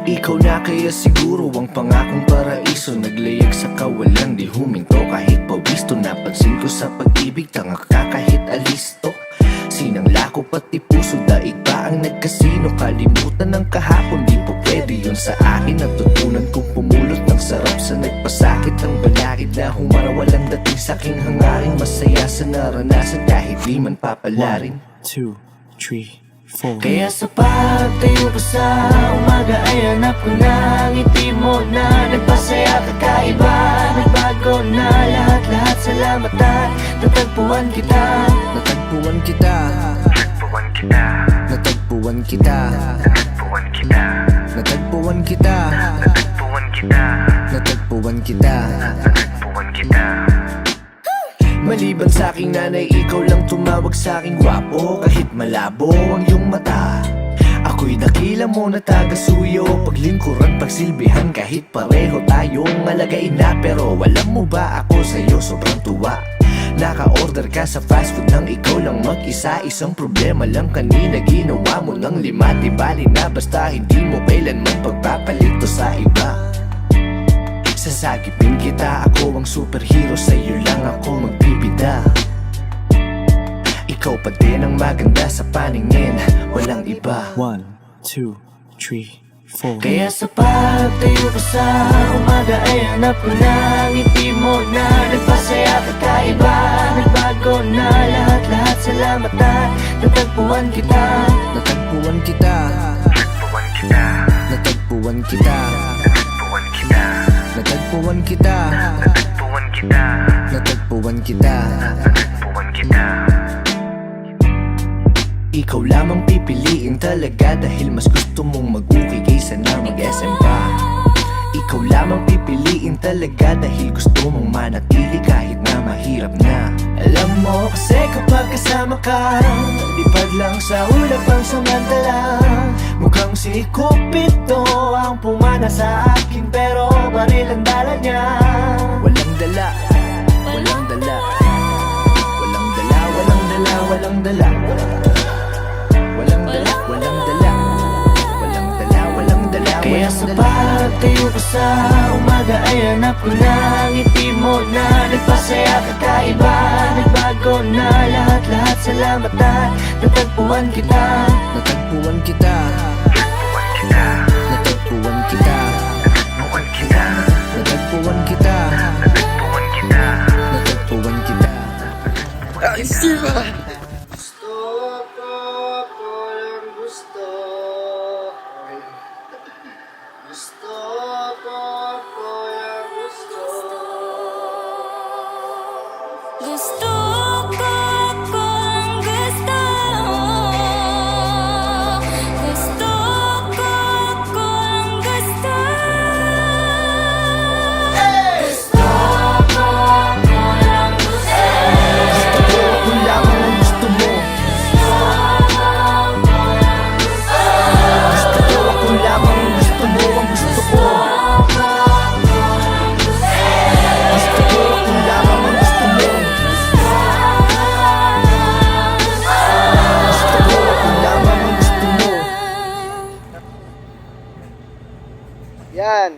Ikaw na kaya siguro ang pangakong paraiso. Naglayag sa kawalan, di huminto kahit pawisto. Napansin ko sa pag-ibig, tanga ka kahit alisto. Sinangla ko pati puso, daig ba ang nagkasino? Kalimutan ng kahapon, di po pwede yun sa akin. Natutunan kong pumulot ng sarap sa nagpasakit. Ang balakid na humarawalang dating sa'king hangaring. Masaya sa naranasan kahit di man papalarin. 1, 2, 3, 4. Kaya sa pagtayo ko sa umaga ay hanap ko na ang ngiti mo na nagpasaya kakaiba. Nagbago na lahat-lahat, salamat at natagpuan kita. Natagpuan kita. Natagpuan kita. Natagpuan kita. Natagpuan kita. Natagpuan kita. Natagpuan kita. Natagpuan kita. Natagpuan kita. Maliban sa aking nanay, ikaw lang tumawag sa aking gwapo. Kahit malabo ang iyong mata, ako'y dakila mo na taga-suyo. Paglingkuran, pagsilbihan, kahit pareho tayong malagay na. Pero alam mo ba ako sa'yo sobrang tuwa. Naka-order ka sa fast food nang ikaw lang mag-isa. Isang problema lang kanina, ginawa mo ng 5. Di bali na basta hindi mo kailanman pagpapalito sa iba. Sasagipin kita, ako ang superhero, sa'yo lang ako magbibida. Ikaw pa din ang maganda sa paningin, walang iba. 1, 2, 3, 4. Kaya sa pagtayo ko sa umaga ay hanap ko na ang ngiti mo na nagpasaya kakaiba. Nagbago na lahat-lahat, salamat at natagpuan kita. Natagpuan kita. Natagpuan kita. Natagpuan kita. Natagpuan kita. Natagpuan kita. Natagpuan kita. Natagpuan kita. Natagpuan kita. Ikaw lamang pipiliin talaga dahil mas gusto mong mag-uwi kaysa na mag-SM ka. Ikaw lamang pipiliin talaga dahil gusto mong manatili kahit na mahirap na. Alam mo kasi kapag kasama ka, lipad lang sa ulap ang samantala. Mukhang si Cupido ang pumana sa akin, pero baril ang dala niya. Walang dala, walang dala. Walang dala, walang dala, walang dala. Walang dala, walang dala. Walang dala, walang dala. Kaya sa pagtayo ko sa umaga ay hanap ko na ang ngiti mo na nagpasaya kakaiba. Nagbago na lahat-lahat, salamat at natagpuan kita. Natagpuan kita. Natagpuan kita. Natagpuan kita. Natagpuan kita. Natagpuan kita. Natagpuan kita. Natagpuan kita. Gusto ko kung gusto. Gusto ko kung gusto. Gusto ko kung lang gusto. Ako lamang ang gusto mo. Ako lamang ang gusto mo, ang gusto ko. Ako lamang ang gusto mo. Ako lamang ang gusto mo. Yan.